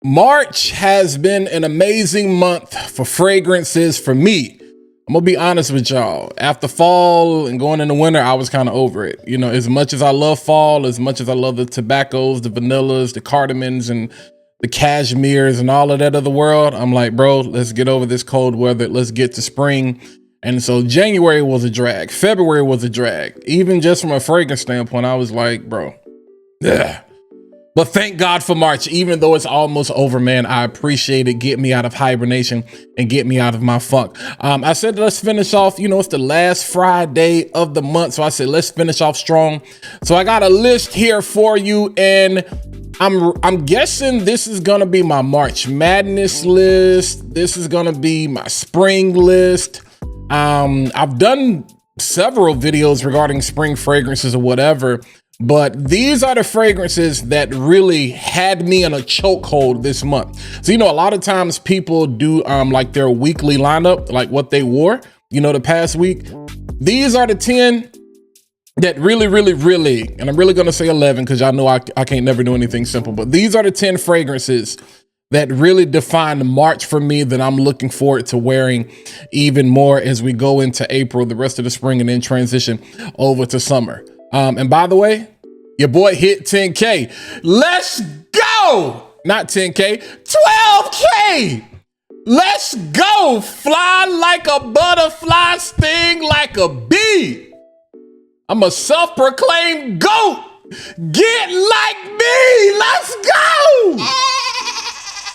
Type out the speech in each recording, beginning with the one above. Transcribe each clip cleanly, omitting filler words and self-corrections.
March has been an amazing month for fragrances for me. I'm gonna be honest with y'all. After fall and going into winter, I was kind of over it. You know, as much as I love fall, as much as I love the tobaccos, the vanillas, the cardamons, and the cashmeres and all of that other world, I'm like, bro, let's get over this cold weather. Let's get to spring. And so January was a drag. February was a drag. Even just from a fragrance standpoint, I was like, bro, yeah. But thank God for March, even though it's almost over, man. I appreciate it. Get me out of hibernation and get me out of my funk. I said, let's finish off. You know, it's the last Friday of the month. So I said, let's finish off strong. So I got a list here for you. And I'm guessing this is going to be my March Madness list. This is going to be my spring list. I've done several videos regarding spring fragrances or whatever. But these are the fragrances that really had me in a chokehold this month. So, you know, a lot of times people do like their weekly lineup, like what they wore, you know, the past week. These are the 10 that really, and I'm really going to say 11 because y'all know I can't never do anything simple. But these are the 10 fragrances that really define March for me that I'm looking forward to wearing even more as we go into April, the rest of the spring, and then transition over to summer. And by the way, your boy hit 10K. Let's go. Not 10K, 12K. Let's go. Fly like a butterfly, sting like a bee. I'm a self-proclaimed GOAT. Get like me. Let's go.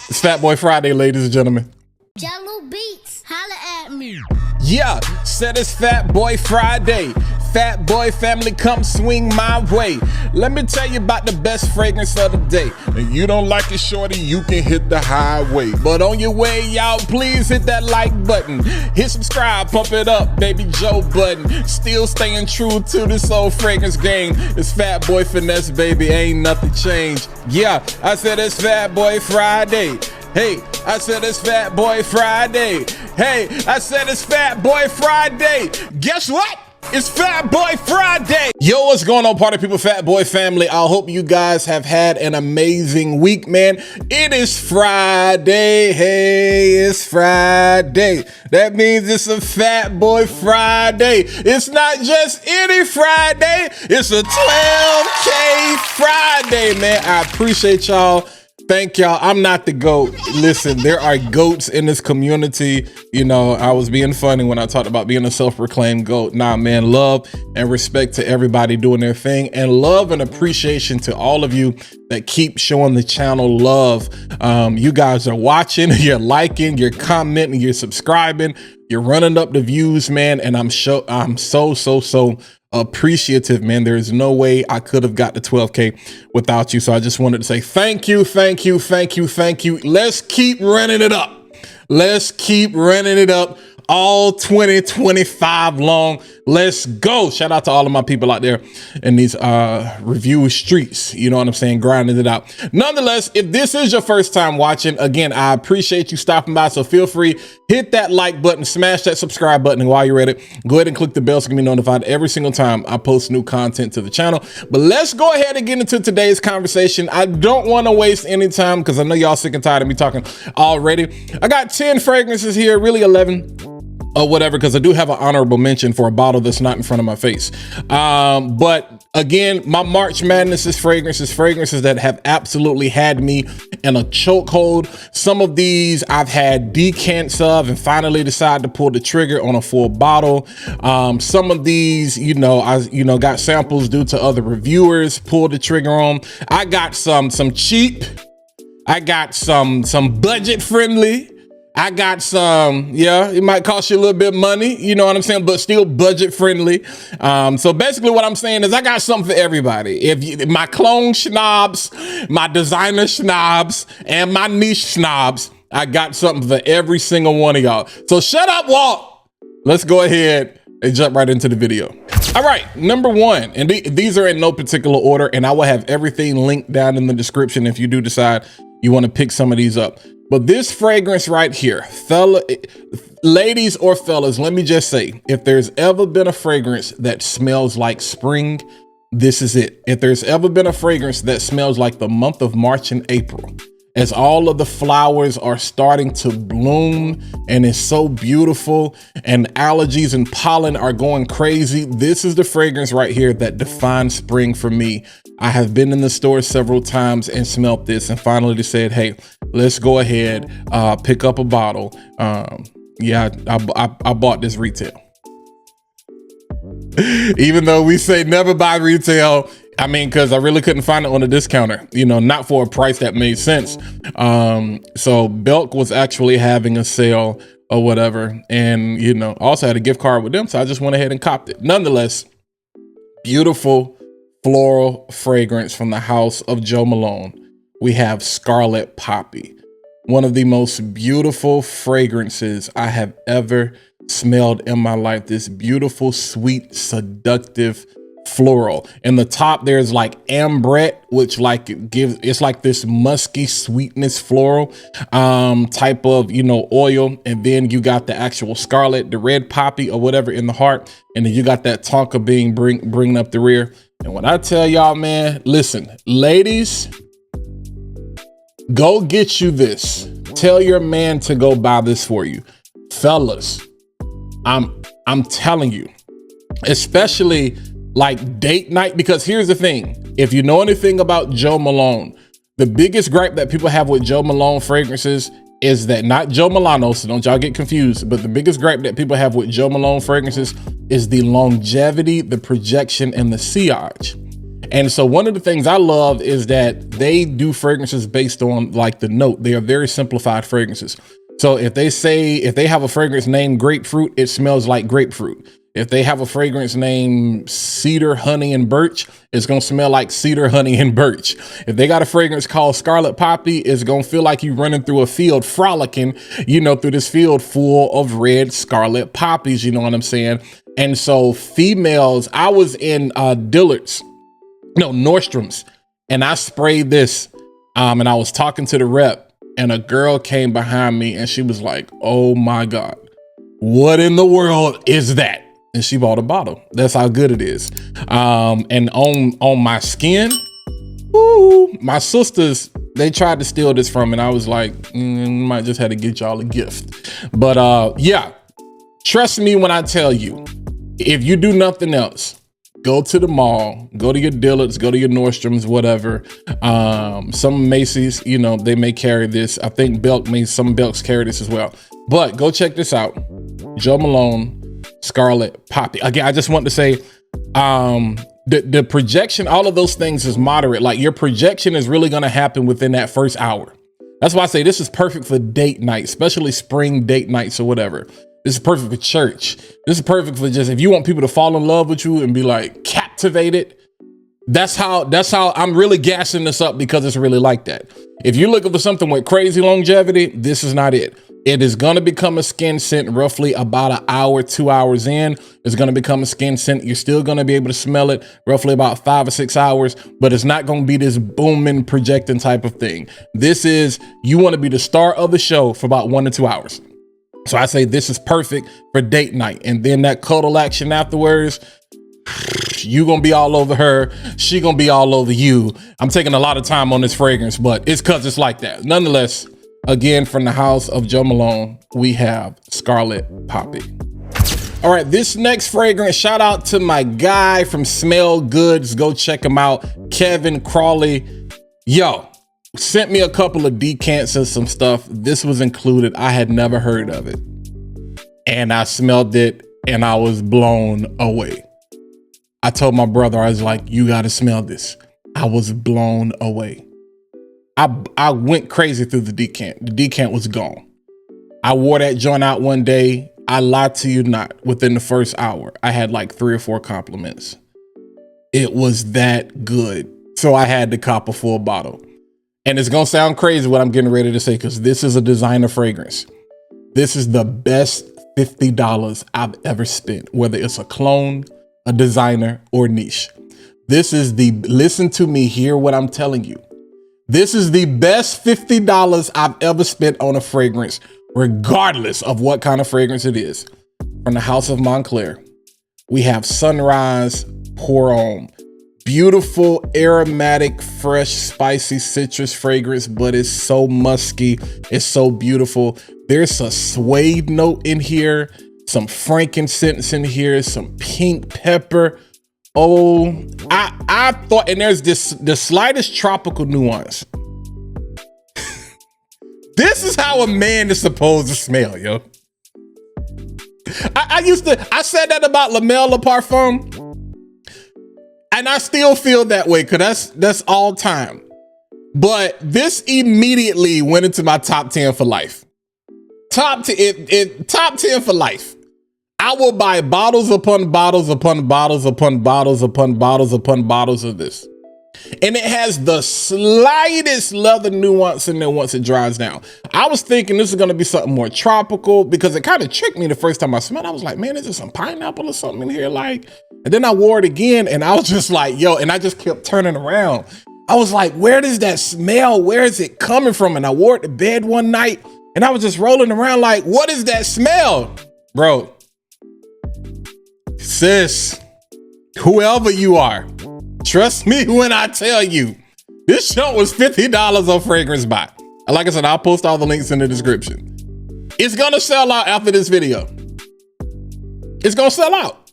It's Fat Boy Friday, ladies and gentlemen. Jello Beats, holla at me. Yeah, said it's Fat Boy Friday. Fat Boy family, come swing my way. Let me tell you about the best fragrance of the day. And you don't like it, shorty, you can hit the highway. But on your way, y'all, please hit that like button. Hit subscribe, pump it up, baby Joe Budden. Still staying true to this old fragrance game. It's Fat Boy Finesse, baby, ain't nothing changed. Yeah, I said it's Fat Boy Friday. Hey, I said it's Fat Boy Friday. Hey, I said it's Fat Boy Friday. Guess what? It's Fat Boy Friday. Yo, what's going on, party people, Fat Boy family? I hope you guys have had an amazing week, man. It is Friday. Hey, it's Friday. That means it's a Fat Boy Friday. It's not just any Friday. It's a 12K Friday, man. I appreciate y'all. Thank y'all. I'm not the GOAT. Listen, there are GOATs in this community. You know, I was being funny when I talked about being a self-proclaimed GOAT. Nah, man, love and respect to everybody doing their thing, and love and appreciation to all of you that keep showing the channel love. You guys are watching, you're liking, you're commenting, you're subscribing, you're running up the views, man. And I'm so appreciative, man. There is no way I could have got to 12K without you. So I just wanted to say thank you. Let's keep running it up. Let's keep running it up all 2025 long. Let's go. Shout out to all of my people out there in these review streets. You know what I'm saying? Grinding it out. Nonetheless, if this is your first time watching, again, I appreciate you stopping by. So feel free, hit that like button, smash that subscribe button. And while you're at it, go ahead and click the bell so you can be notified every single time I post new content to the channel. But let's go ahead and get into today's conversation. I don't want to waste any time because I know y'all sick and tired of me talking already. I got 10 fragrances here, really 11. Or whatever, because I do have an honorable mention for a bottle that's not in front of my face. But again, my March Madness is fragrances that have absolutely had me in a chokehold. Some of these I've had decants of and finally decided to pull the trigger on a full bottle. Some of these, I got samples due to other reviewers, pulled the trigger on. I got some cheap. I got some budget friendly. I got some, yeah, it might cost you a little bit of money, you know what I'm saying, but still budget friendly. So basically what I'm saying is I got something for everybody. My clone snobs, my designer snobs, and my niche snobs, I got something for every single one of y'all. So shut up, Walt. Let's go ahead and jump right into the video. All right, number one, and these are in no particular order, and I will have everything linked down in the description if you do decide you want to pick some of these up. But this fragrance right here, ladies or fellas, let me just say, if there's ever been a fragrance that smells like spring, this is it. If there's ever been a fragrance that smells like the month of March and April, as all of the flowers are starting to bloom and it's so beautiful and allergies and pollen are going crazy. This is the fragrance right here that defines spring for me. I have been in the store several times and smelt this and finally decided, hey, let's go ahead, pick up a bottle. Yeah, I bought this retail. Even though we say never buy retail, I mean, because I really couldn't find it on a discounter, you know, not for a price that made sense. So Belk was actually having a sale or whatever. And, you know, also had a gift card with them. So I just went ahead and copped it. Nonetheless, beautiful floral fragrance from the house of Jo Malone. We have Scarlet Poppy, one of the most beautiful fragrances I have ever smelled in my life. This beautiful, sweet, seductive floral. In the top, there's like ambrette, which like it's like this musky sweetness floral type of, you know, oil. And then you got the actual scarlet, the red poppy or whatever in the heart. And then you got that tonka bean bringing up the rear. And when I tell y'all, man, listen, ladies, go get you this. Tell your man to go buy this for you. Fellas, I'm telling you, especially like date night, because here's the thing. If you know anything about Jo Malone, the biggest gripe that people have with Jo Malone fragrances is that, not Joe Milano, so don't y'all get confused, but the biggest gripe that people have with Jo Malone fragrances is the longevity, the projection, and the sillage. And so one of the things I love is that they do fragrances based on like the note. They are very simplified fragrances. So if they have a fragrance named grapefruit, it smells like grapefruit. If they have a fragrance named cedar, honey, and birch, it's gonna smell like cedar, honey, and birch. If they got a fragrance called Scarlet Poppy, it's gonna feel like you running through a field frolicking, you know, through this field full of red scarlet poppies, you know what I'm saying? And so females, I was in Nordstrom's, and I sprayed this, and I was talking to the rep, and a girl came behind me and she was like, oh my God, what in the world is that? And she bought a bottle. That's how good it is. And on my skin, ooh, my sisters, they tried to steal this from me, and I was like, might just had to get y'all a gift. But yeah, trust me when I tell you, if you do nothing else, go to the mall, go to your Dillard's, go to your Nordstrom's, whatever. Some Macy's, you know, they may carry this. I think some Belks carry this as well. But go check this out. Jo Malone Scarlet Poppy. Again, I just want to say, the projection, all of those things is moderate. Like your projection is really going to happen within that first hour. That's why I say this is perfect for date night, especially spring date nights or whatever. This is perfect for church. This is perfect for just, if you want people to fall in love with you and be like captivated. That's how I'm really gassing this up, because it's really like that. If you're looking for something with crazy longevity, this is not it. It is going to become a skin scent roughly about an hour, 2 hours in. It's going to become a skin scent. You're still going to be able to smell it roughly about 5 or 6 hours, but it's not going to be this booming, projecting type of thing. This is, you want to be the star of the show for about 1 to 2 hours. So I say this is perfect for date night. And then that cuddle action afterwards, you gonna be all over her, she gonna be all over you. I'm taking a lot of time on this fragrance, but it's cause it's like that. Nonetheless, again, from the house of Jo Malone, we have Scarlet Poppy. All right, this next fragrance, shout out to my guy from Smell Goods. Go check him out, Kevin Crawley. Yo, sent me a couple of decants and some stuff. This was included. I had never heard of it. And I smelled it and I was blown away. I told my brother, I was like, you gotta smell this. I was blown away. I went crazy through the decant. The decant was gone. I wore that joint out one day. I lied to you not. Within the first hour, I had like 3 or 4 compliments. It was that good. So I had to cop a full bottle. And it's gonna sound crazy what I'm getting ready to say, because this is a designer fragrance. This is the best $50 I've ever spent, whether it's a clone, a designer, or niche. This is the, listen to me, hear what I'm telling you. This is the best $50 I've ever spent on a fragrance, regardless of what kind of fragrance it is. From the house of Moncler, we have Sunrise Pour Homme. beautiful, aromatic, fresh, spicy citrus fragrance, but it's so musky. It's so beautiful. There's a suede note in here, some frankincense in here, some pink pepper. Oh, I thought, and there's the slightest tropical nuance. This is how a man is supposed to smell, yo. I said that about Lamella Parfum, and I still feel that way, because that's all time. But this immediately went into my top 10 for life. Top 10 for life. I will buy bottles upon bottles upon bottles upon bottles upon bottles upon bottles of this. And it has the slightest leather nuance in there once it dries down. I was thinking this is going to be something more tropical, because it kind of tricked me the first time I smelled it. I was like, man, is there some pineapple or something in here? Like, and then I wore it again, and I was just like, yo, and I just kept turning around. I was like, where does that smell? Where is it coming from? And I wore it to bed one night, and I was just rolling around like, what is that smell? Bro, sis, whoever you are, trust me when I tell you, this show was $50 on Fragrance Buy. Like I said, I'll post all the links in the description. It's gonna sell out after this video. It's gonna sell out.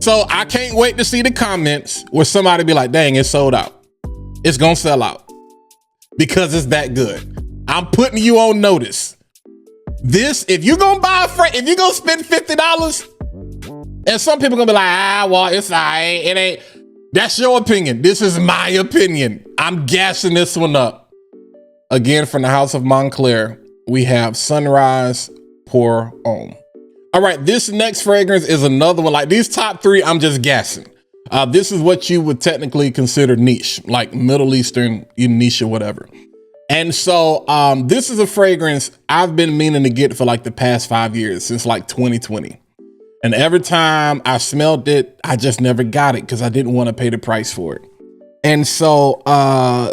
So I can't wait to see the comments where somebody be like, dang, it's sold out. It's gonna sell out because it's that good. I'm putting you on notice. This, if you're gonna buy if you're gonna spend $50, and some people gonna be like, well, it's all right, it ain't. That's your opinion. This is my opinion. I'm gassing this one up. Again, from the house of Moncler, we have Sunrise Pour Homme. All right, this next fragrance is another one. Like these top three, I'm just gassing. This is what you would technically consider niche, like Middle Eastern niche or whatever. And so this is a fragrance I've been meaning to get for like the past 5 years, since like 2020. And every time I smelled it, I just never got it because I didn't want to pay the price for it. And so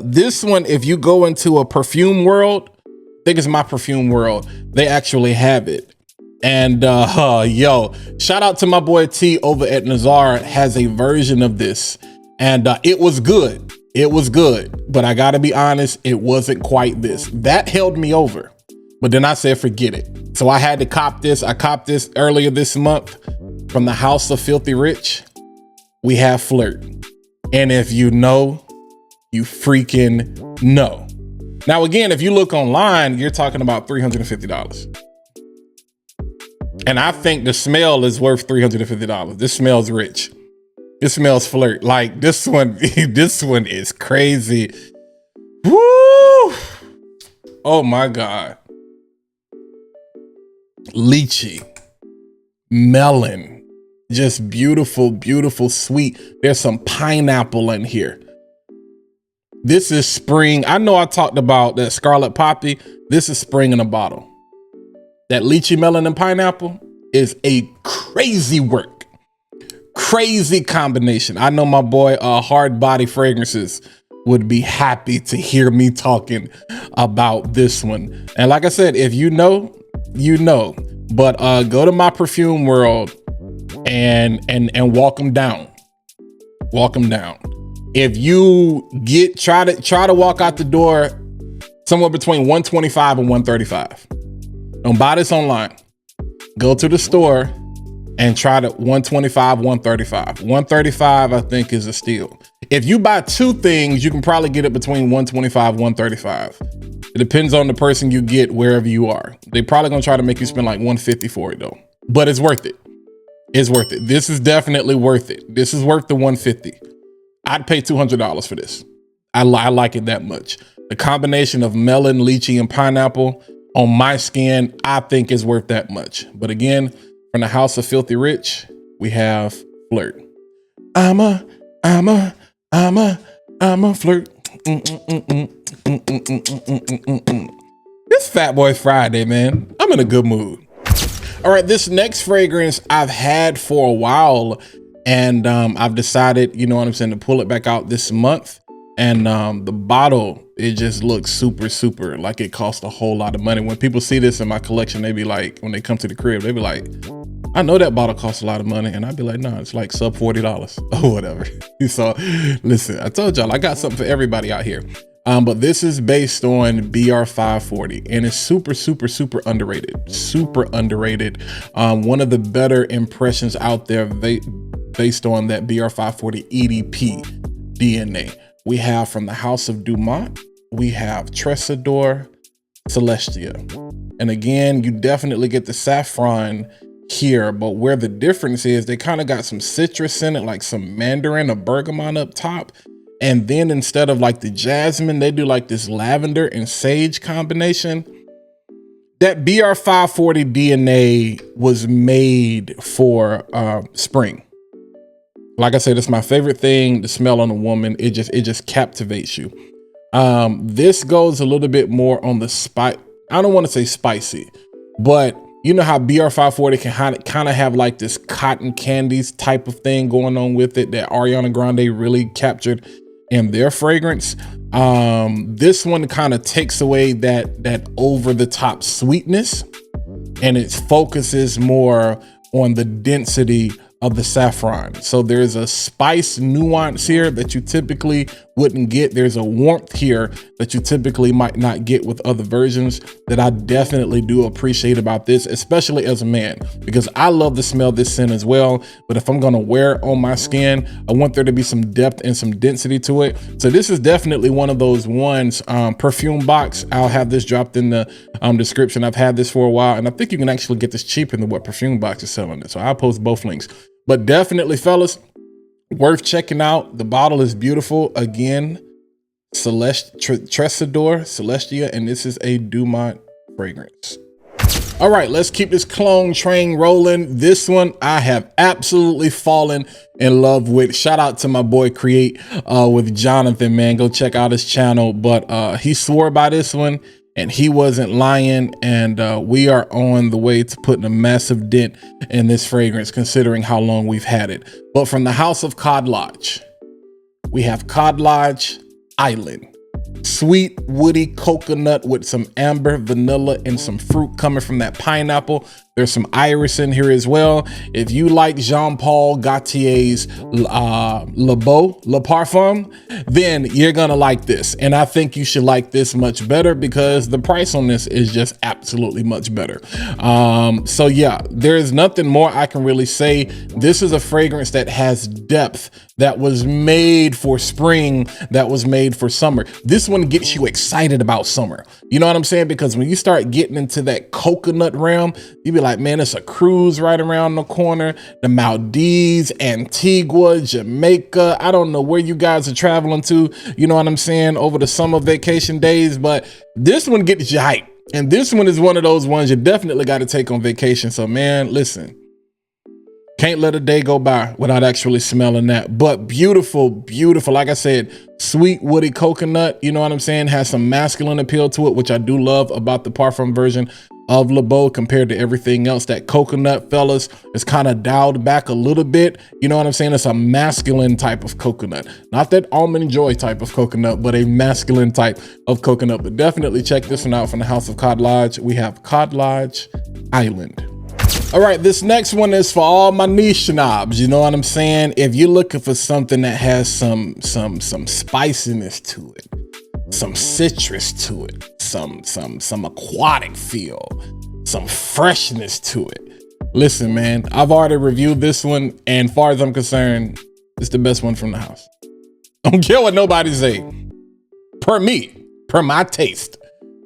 this one, if you go into a perfume world, I think it's my perfume world, they actually have it. And yo, shout out to my boy T over at Nazar, has a version of this. And it was good. It was good. But I gotta be honest, it wasn't quite this. That held me over. But then I said, forget it. So I had to cop this. I copped this earlier this month from the House of Filthy Rich. We have Flirt. And if you know, you freaking know. Now, again, if you look online, you're talking about $350. And I think the smell is worth $350. This smells rich. It smells Flirt. Like this one, this one is crazy. Woo! Oh my God. Lychee, melon, just beautiful, beautiful, sweet. There's some pineapple in here. This is spring. I know I talked about that Scarlet Poppy. This is spring in a bottle. That lychee, melon, and pineapple is a crazy work. Crazy combination. I know my boy Hard Body Fragrances would be happy to hear me talking about this one. And like I said, if you know, you know. But go to my perfume world and walk them down. Walk them down. If you try to walk out the door somewhere between 125 and 135. Don't buy this online. Go to the store and try to 125, 135. 135, I think, is a steal. If you buy two things, you can probably get it between 125, 135. It depends on the person you get wherever you are. They probably gonna try to make you spend like 150 for it though. But it's worth it. It's worth it. This is definitely worth it. This is worth the 150. I'd pay $200 for this. I like it that much. The combination of melon, lychee, and pineapple on my skin, I think is worth that much. But again, from the House of Filthy Rich, we have Flirt. I'm a flirt. It's Fat Boy Friday, man. I'm in a good mood. All right, this next fragrance I've had for a while, and I've decided, you know what I'm saying, to pull it back out this month. And the bottle, it just looks super, super like it cost a whole lot of money. When people see this in my collection, they be like, when they come to the crib, they be like, I know that bottle costs a lot of money, and I'd be like, no, it's like sub $40 or whatever. So listen, I told y'all I got something for everybody out here. But this is based on BR540, and it's super, super, super underrated. Super underrated. One of the better impressions out there based on that BR540 EDP DNA. We have from the House of Dumont, we have Tresador, Celestia. And again, you definitely get the saffron here, but where the difference is, they kind of got some citrus in it, like some mandarin or bergamot up top. And then instead of like the jasmine, they do like this lavender and sage combination. That BR540 DNA was made for spring. Like I said, it's my favorite thing to smell on a woman. It just captivates you. This goes a little bit more on the spice. I don't want to say spicy, but you know how BR540 can kind of have like this cotton candies type of thing going on with it that Ariana Grande really captured in their fragrance. This one kind of takes away that over the top sweetness, and it focuses more on the density of the saffron. So there's a spice nuance here that you typically wouldn't get. There's a warmth here that you typically might not get with other versions that I definitely do appreciate about this, especially as a man, because I love to smell this scent as well. But if I'm gonna wear it on my skin, I want there to be some depth and some density to it. So this is definitely one of those ones. Perfume box, I'll have this dropped in the description. I've had this for a while, and I think you can actually get this cheaper than what Perfume Box is selling it. So I'll post both links. But definitely, fellas, worth checking out. The bottle is beautiful. Again, Tresador, Celestia, and this is a Dumont fragrance. All right, let's keep this clone train rolling. This one I have absolutely fallen in love with. Shout out to my boy Create with Jonathan, man. Go check out his channel. But he swore by this one, and he wasn't lying, and we are on the way to putting a massive dent in this fragrance, considering how long we've had it. But from the House of Khadlaj, we have Khadlaj Island. Sweet, woody coconut with some amber, vanilla, and some fruit coming from that pineapple. There's some iris in here as well. If you like Jean-Paul Gaultier's Le Parfum, then you're gonna like this. And I think you should like this much better because the price on this is just absolutely much better. So yeah, there's nothing more I can really say. This is a fragrance that has depth, that was made for spring, that was made for summer. This one gets you excited about summer. You know what I'm saying? Because when you start getting into that coconut realm, you be like, man, it's a cruise right around the corner. The Maldives, Antigua, Jamaica. I don't know where you guys are traveling to, you know what I'm saying, over the summer vacation days, but this one gets you hyped. And this one is one of those ones you definitely got to take on vacation. So man, listen, can't let a day go by without actually smelling that. But beautiful, beautiful. Like I said, sweet, woody coconut, you know what I'm saying, has some masculine appeal to it, which I do love about the parfum version of Le Beau compared to everything else. That coconut, fellas, is kind of dialed back a little bit. You know what I'm saying? It's a masculine type of coconut. Not that almond joy type of coconut, but a masculine type of coconut. But definitely check this one out from the House of Khadlaj. We have Khadlaj Island. All right, this next one is for all my niche knobs. You know what I'm saying? If you're looking for something that has some spiciness to it, some citrus to it, some aquatic feel, some freshness to it. Listen, man, I've already reviewed this one, and as far as I'm concerned, it's the best one from the house. I don't care what nobody say. Per me, per my taste,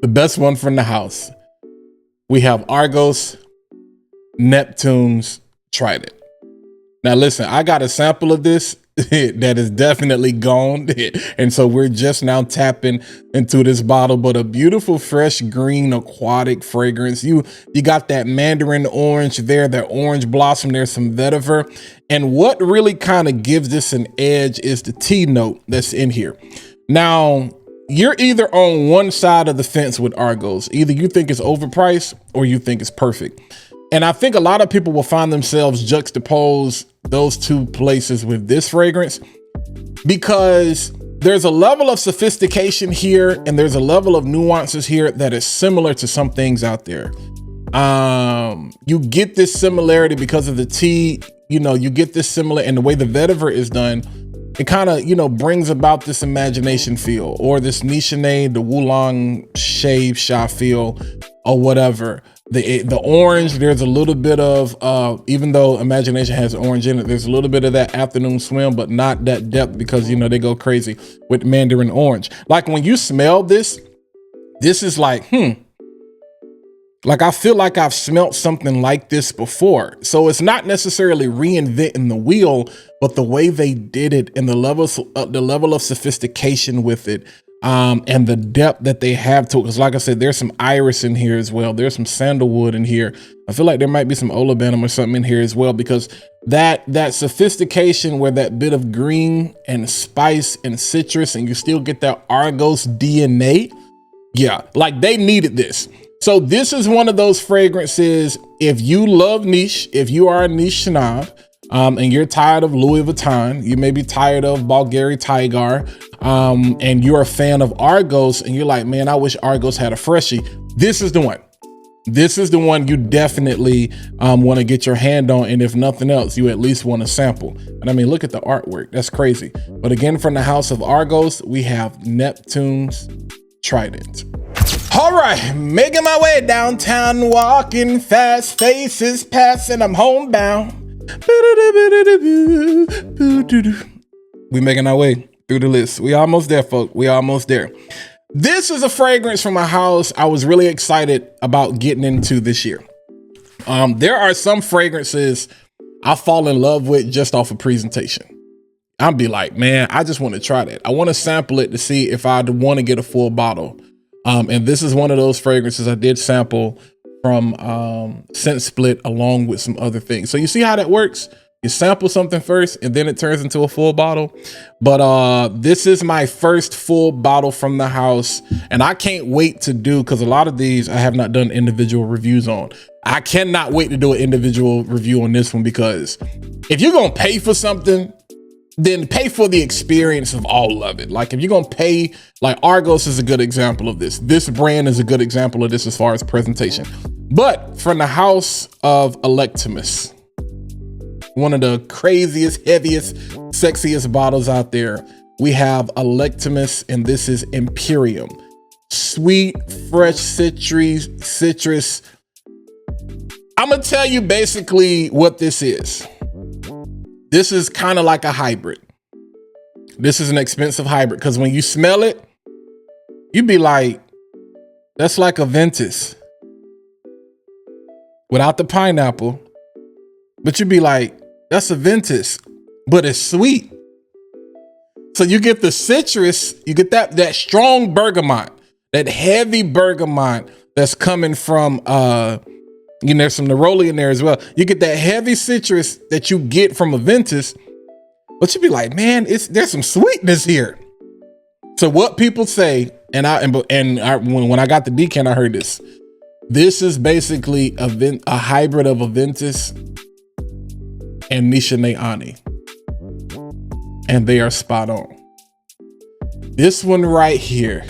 the best one from the house. We have Argos, Neptunes, Trident. Now listen, I got a sample of this that is definitely gone, and so we're just now tapping into this bottle. But a beautiful fresh green aquatic fragrance. You got that mandarin orange there, that orange blossom. There's some vetiver, and what really kind of gives this an edge is the tea note that's in here. Now you're either on one side of the fence with Argos. Either you think it's overpriced or you think it's perfect. And I think a lot of people will find themselves juxtapose those two places with this fragrance, because there's a level of sophistication here and there's a level of nuances here that is similar to some things out there. You get this similarity because of the tea, you know, you get this similar, and the way the vetiver is done, it kind of, you know, brings about this imagination feel, or this Nichene, the Wulong shave sha feel, or whatever. The orange, there's a little bit of, even though imagination has orange in it, there's a little bit of that afternoon swim, but not that depth, because, you know, they go crazy with mandarin orange. Like when you smell this is like, like I feel like I've smelt something like this before. So it's not necessarily reinventing the wheel, but the way they did it and the level of sophistication with it, and the depth that they have to it. Because like I said, there's some iris in here as well. There's some sandalwood in here. I feel like there might be some olibanum or something in here as well, because that sophistication where that bit of green and spice and citrus, and you still get that Argos DNA. Yeah, like they needed this. So this is one of those fragrances, if you love niche, if you are a niche snob, and you're tired of Louis Vuitton, you may be tired of Bulgari Tiger, and you're a fan of Argos, and you're like, man, I wish Argos had a freshie. This is the one. This is the one you definitely want to get your hand on, and if nothing else, you at least want to sample. And I mean, look at the artwork. That's crazy. But again, from the house of Argos, we have Neptunes Trident. All right, making my way downtown, walking fast, faces pass, and I'm homebound. We making our way through the list. We almost there, folks. We almost there. This is a fragrance from a house I was really excited about getting into this year. There are some fragrances I fall in love with just off of presentation. I'll be like, man, I just want to try that. I want to sample it to see if I'd want to get a full bottle. And this is one of those fragrances I did sample from Scent Split along with some other things. So you see how that works? You sample something first and then it turns into a full bottle. But this is my first full bottle from the house, and I can't wait to do, because a lot of these I have not done individual reviews on. I cannot wait to do an individual review on this one, because if you're gonna pay for something, then pay for the experience of all of it. Like if you're gonna pay, like Argos is a good example of this. This brand is a good example of this as far as presentation. But from the house of Electimuss, one of the craziest, heaviest, sexiest bottles out there, we have Electimuss, and this is Imperium. Sweet, fresh citrus. I'm gonna tell you basically what this is. This is kind of like a hybrid. This is an expensive hybrid, because when you smell it, you'd be like, that's like a Ventus without the pineapple. But you'd be like, that's a Ventus, but it's sweet. So you get the citrus, you get that strong bergamot, that heavy bergamot that's coming from, you know, there's some neroli in there as well. You get that heavy citrus that you get from a Ventus, but you'd be like, man, there's some sweetness here. So what people say, when I got the decant, I heard this. This is basically a hybrid of a Ventus and Nichene Ani, and they are spot on. This one right here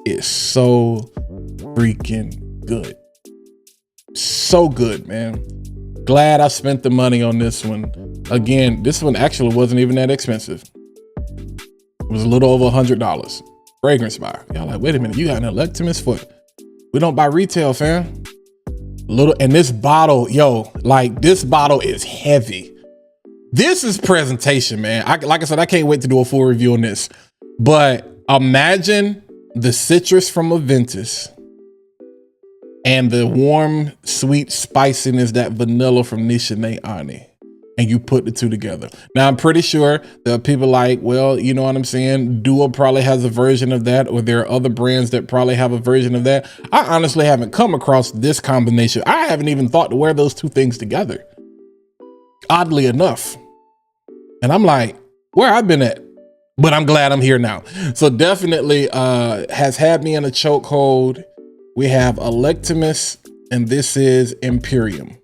is so freaking good. So good, man. Glad I spent the money on this one. Again, this one actually wasn't even that expensive. It was a little over $100. Fragrance bar. Y'all like, wait a minute, you got an Electimuss for? We don't buy retail, fam. And this bottle, yo, like this bottle is heavy. This is presentation, man. Like I said, I can't wait to do a full review on this. But imagine the citrus from a Ventus and the warm, sweet spiciness, that vanilla from Nichene Ani, and you put the two together. Now, I'm pretty sure there are people like, well, you know what I'm saying? Duo probably has a version of that, or there are other brands that probably have a version of that. I honestly haven't come across this combination. I haven't even thought to wear those two things together, oddly enough. And I'm like, where I've been at? But I'm glad I'm here now. So definitely has had me in a chokehold. We have Electimuss, and this is Imperium.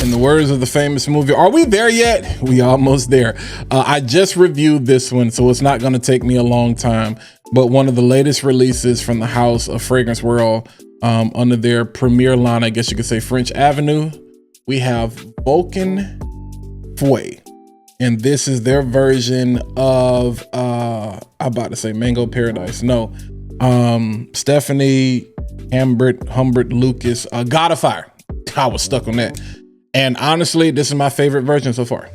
In the words of the famous movie, are we there yet? We almost there. I just reviewed this one, so it's not gonna take me a long time, but one of the latest releases from the house of Fragrance World, under their premier line, I guess you could say French Avenue, we have Vulcan Fouet. And this is their version of, I'm about to say Mango Paradise. No, Stephanie Humbert Lucas, God of Fire. I was stuck on that. And honestly, this is my favorite version so far.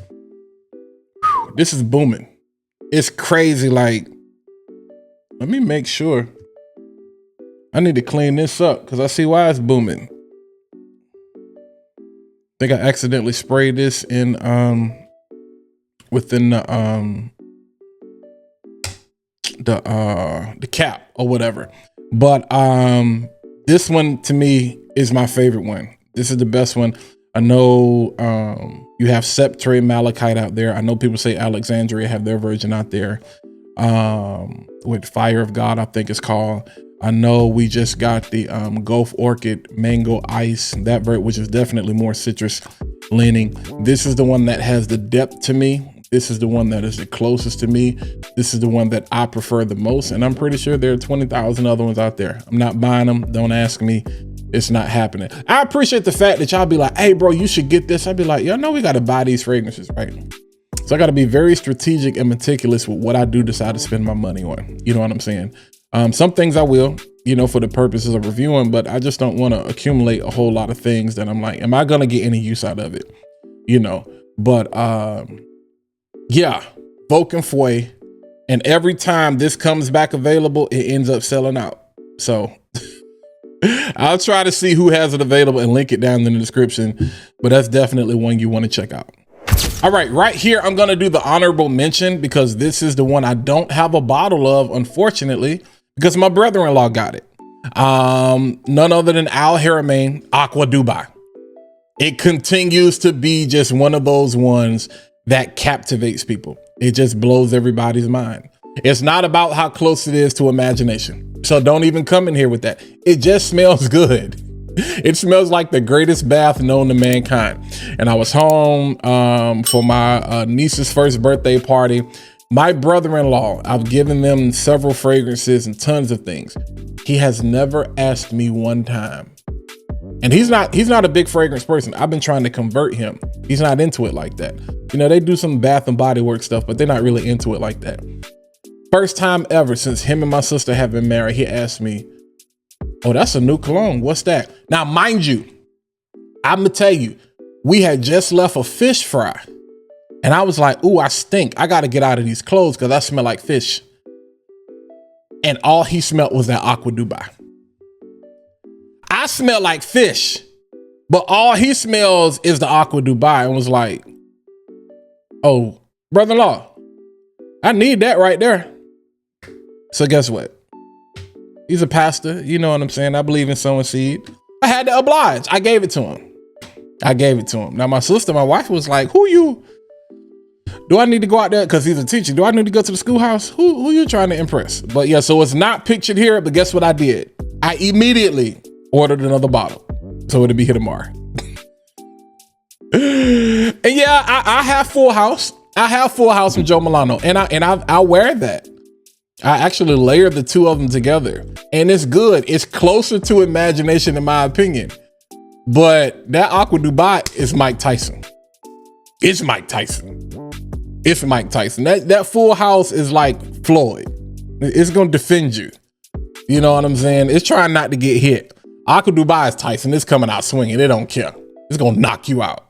This is booming. It's crazy. Like, let me make sure. I need to clean this up because I see why it's booming. I think I accidentally sprayed this in within the cap or whatever. But this one to me is my favorite one. This is the best one. I know you have Septre Malachite out there. I know people say Alexandria have their version out there with Fire of God, I think it's called. I know we just got the Gulf Orchid Mango Ice, that which is definitely more citrus leaning. This is the one that has the depth to me. This is the one that is the closest to me. This is the one that I prefer the most. And I'm pretty sure there are 20,000 other ones out there. I'm not buying them. Don't ask me. It's not happening. I appreciate the fact that y'all be like, hey bro, you should get this. I'd be like, y'all know we got to buy these fragrances, right? So I got to be very strategic and meticulous with what I do decide to spend my money on. You know what I'm saying? Some things I will, you know, for the purposes of reviewing, but I just don't want to accumulate a whole lot of things that I'm like, am I going to get any use out of it? You know, but yeah, Vulcan Fouet. And every time this comes back available, it ends up selling out. So I'll try to see who has it available and link it down in the description, but that's definitely one you want to check out. All right here, I'm going to do the honorable mention because this is the one I don't have a bottle of, unfortunately, because my brother-in-law got it. None other than Al Haramain, Aqua Dubai. It continues to be just one of those ones that captivates people. It just blows everybody's mind. It's not about how close it is to imagination. So don't even come in here with that. It just smells good. It smells like the greatest bath known to mankind. And I was home for my niece's first birthday party. My brother-in-law, I've given them several fragrances and tons of things. He has never asked me one time. And he's not a big fragrance person. I've been trying to convert him. He's not into it like that. You know, they do some Bath and Body Works stuff, but they're not really into it like that. First time ever since him and my sister have been married, he asked me, oh, that's a new cologne. What's that? Now, mind you, I'm gonna tell you, we had just left a fish fry. And I was like, ooh, I stink. I got to get out of these clothes because I smell like fish. And all he smelled was that Aqua Dubai. I smell like fish, but all he smells is the Aqua Dubai, and was like, oh, brother-in-law, I need that right there. So guess what? He's a pastor. You know what I'm saying? I believe in sowing seed. I had to oblige. I gave it to him. Now my sister, my wife was like, do I need to go out there? Because he's a teacher. Do I need to go to the schoolhouse? Who you trying to impress? But yeah, so it's not pictured here, but guess what I did? I immediately ordered another bottle. So it'll be here tomorrow. And yeah, I have Full House. I have Full House from Joe Milano, and I wear that. I actually layered the two of them together, and it's good. It's closer to imagination, in my opinion. But that Aqua Dubai is Mike Tyson. It's Mike Tyson. It's Mike Tyson. That Full House is like Floyd. It's gonna defend you. You know what I'm saying? It's trying not to get hit. Aqua Dubai is Tyson. It's coming out swinging. It don't care. It's gonna knock you out.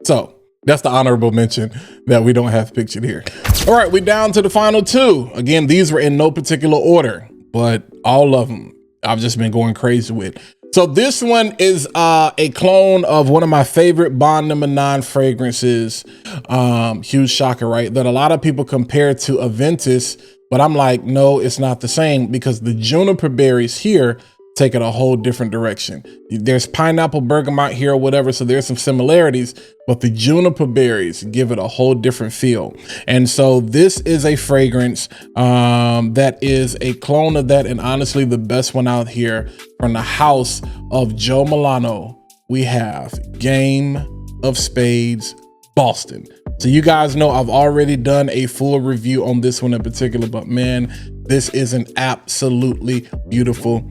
So that's the honorable mention that we don't have pictured here. All right, we're down to the final two. Again, these were in no particular order, but all of them I've just been going crazy with. So this one is a clone of one of my favorite Bond No. 9 fragrances. Huge shocker, right? That a lot of people compare to Aventus, but I'm like, no, it's not the same, because the juniper berries here take it a whole different direction. There's pineapple bergamot here or whatever, so there's some similarities, but the juniper berries give it a whole different feel. And so this is a fragrance that is a clone of that, and honestly the best one out here from the house of Joe Milano. We have Game of Spades Boston. So you guys know I've already done a full review on this one in particular, but man, this is an absolutely beautiful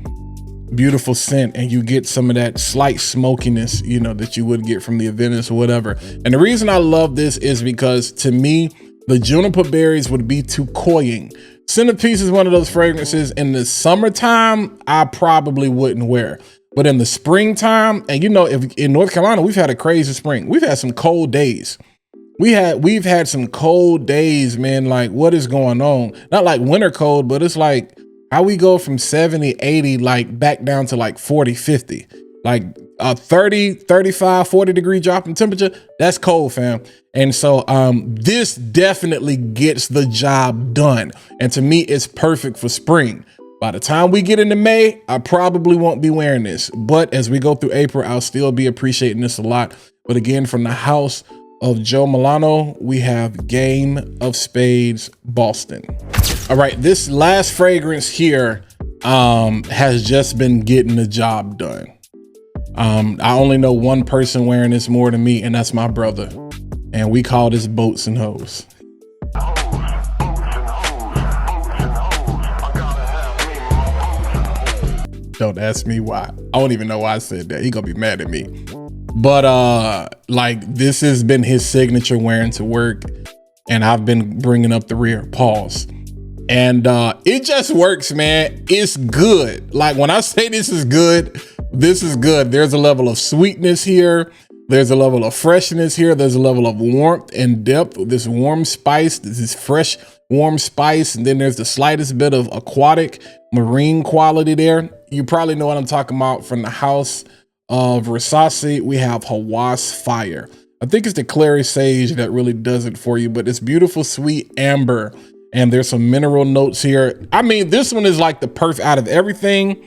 beautiful scent, and you get some of that slight smokiness, you know, that you would get from the Aventus or whatever. And the reason I love this is because to me, the juniper berries would be too cloying. Centerpiece is one of those fragrances in the summertime I probably wouldn't wear. But in the springtime, and you know, if in North Carolina, we've had a crazy spring. We've had some cold days. We've had some cold days, man. Like, what is going on? Not like winter cold, but it's like how we go from 70, 80, like back down to like 40, 50. Like a 30, 35, 40 degree drop in temperature, that's cold, fam. And so this definitely gets the job done. And to me, it's perfect for spring. By the time we get into May, I probably won't be wearing this. But as we go through April, I'll still be appreciating this a lot. But again, from the house of Joe Milano, we have Game of Spades Boston. All right, this last fragrance here has just been getting the job done. I only know one person wearing this more than me, and that's my brother. And we call this Boats and Hoes. Don't ask me why. I don't even know why I said that. He gonna be mad at me. But like, this has been his signature wearing to work, and I've been bringing up the rear. Pause. And it just works, man. It's good. Like, when I say this is good, this is good. There's a level of sweetness here. There's a level of freshness here. There's a level of warmth and depth. This warm spice, this fresh, warm spice. And then there's the slightest bit of aquatic marine quality there. You probably know what I'm talking about. From the house of Rasasi, we have Hawas Fire. I think it's the clary sage that really does it for you, but it's beautiful, sweet amber. And there's some mineral notes here. I mean, this one is like the perfect out of everything.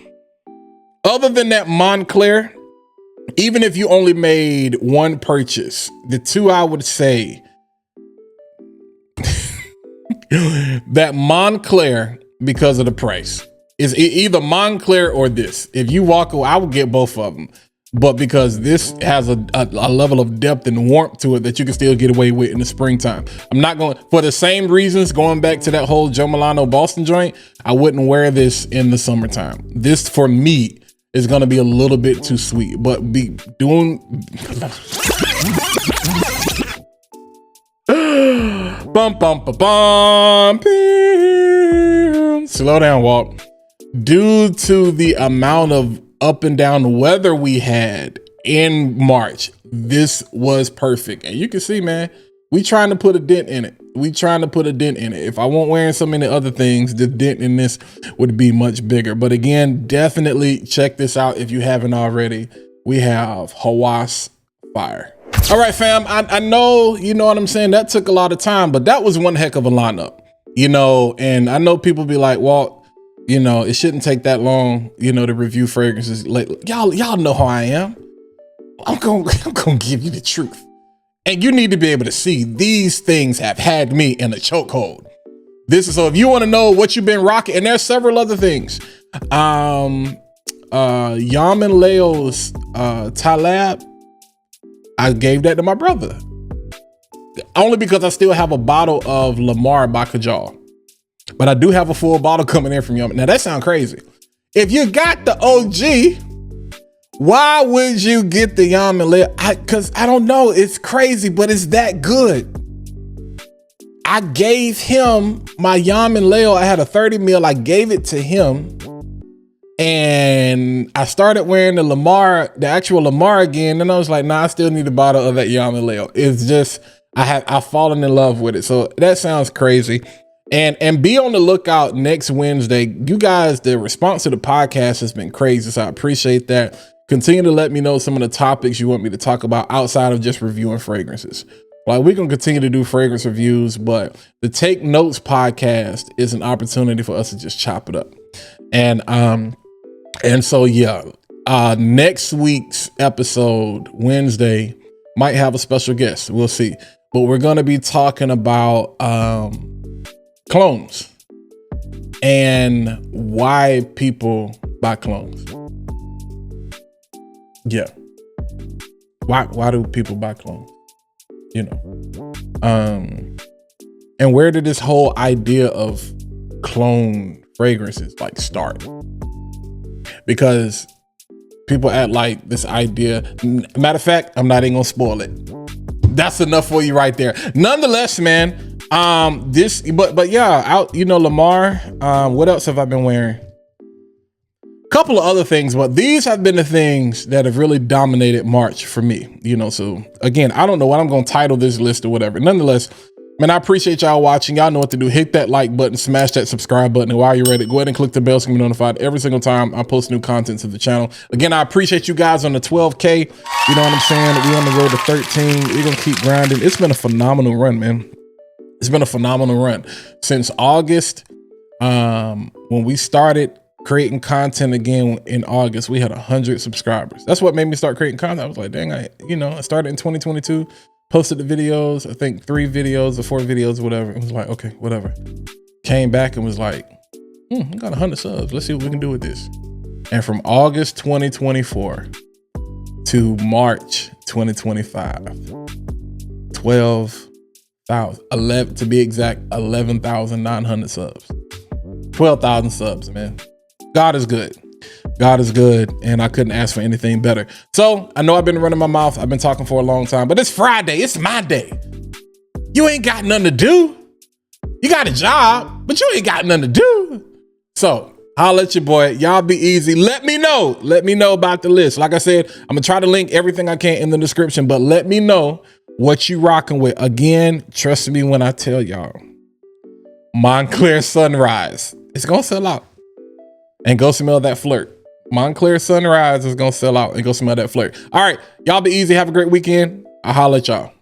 Other than that Moncler, even if you only made one purchase, the two I would say, that Moncler, because of the price, is either Moncler or this. If you walk away, I would get both of them. But because this has a level of depth and warmth to it that you can still get away with in the springtime. I'm not going, for the same reasons, going back to that whole Joe Milano Boston joint, I wouldn't wear this in the summertime. This, for me, is going to be a little bit too sweet, but be doing bum, bum, bum, bum, bum. Slow down, Walt. Due to the amount of up and down weather we had in March, this was perfect. And you can see, man, we trying to put a dent in it. If I weren't wearing so many other things, the dent in this would be much bigger. But again, definitely check this out if you haven't already. We have Hawas Fire. All right, fam, I know, you know what I'm saying? That took a lot of time, but that was one heck of a lineup, you know? And I know people be like, well, you know, it shouldn't take that long, you know, to review fragrances. Like, y'all know how I am. I'm gonna give you the truth. And you need to be able to see these things have had me in a chokehold. This is, so if you want to know what you've been rocking, and there's several other things. Yam and Leo's Talab, I gave that to my brother. Only because I still have a bottle of Lamar by Kajal. But I do have a full bottle coming in from Yum. Now that sounds crazy. If you got the OG, why would you get the Yam and Leo? Cause I don't know, it's crazy, but it's that good. I gave him my Yam and Leo. I had a 30 mil. I gave it to him. And I started wearing the Lamar, the actual Lamar again. And I was like, nah, I still need a bottle of that Yam and Leo. It's just, I've fallen in love with it. So that sounds crazy. And be on the lookout next Wednesday. You guys, the response to the podcast has been crazy, so I appreciate that. Continue to let me know some of the topics you want me to talk about outside of just reviewing fragrances. Like, we're going to continue to do fragrance reviews, but the Take Notes podcast is an opportunity for us to just chop it up. And so, yeah, next week's episode, Wednesday, might have a special guest. We'll see. But we're going to be talking about clones and why people buy clones. Yeah. Why do people buy clones? You know. And where did this whole idea of clone fragrances like start? because people act like this idea. Matter of fact, I'm not even gonna spoil it. That's enough for you right there. Nonetheless, man, but yeah, out, you know, Lamar, what else have I been wearing? Couple of other things, but these have been the things that have really dominated March for me, you know. So again, I don't know what I'm going to title this list or whatever. Nonetheless, man, I appreciate y'all watching. Y'all know what to do. Hit that like button, smash that subscribe button, and while you're ready, go ahead and click the bell so you can be notified every single time I post new content to the channel. Again, I appreciate you guys on the 12K. You know what I'm saying? We on the road to 13. We're gonna keep grinding. It's been a phenomenal run, man. It's been a phenomenal run since August. When we started creating content again in August, we had 100 subscribers. That's what made me start creating content. I was like, dang, I started in 2022, posted the videos, I think 3 videos or 4 videos or whatever. It was like, okay, whatever. Came back and was like, I got 100 subs. Let's see what we can do with this. And from August 2024 to March 2025, 11 to be exact, 11,900 subs. 12,000 subs, man. God is good. God is good, and I couldn't ask for anything better. So I know I've been running my mouth. I've been talking for a long time, but it's Friday. It's my day. You ain't got nothing to do. You got a job, but you ain't got nothing to do. So holla at your boy. Y'all be easy. Let me know. Let me know about the list. Like I said, I'm gonna try to link everything I can in the description, but let me know what you rocking with. Again, trust me when I tell y'all, Moncler Sunrise, it's gonna sell out. And go smell that Flirt. Moncler Sunrise is gonna sell out, and go smell that Flirt. All right, y'all be easy. Have a great weekend. I'll holla at y'all.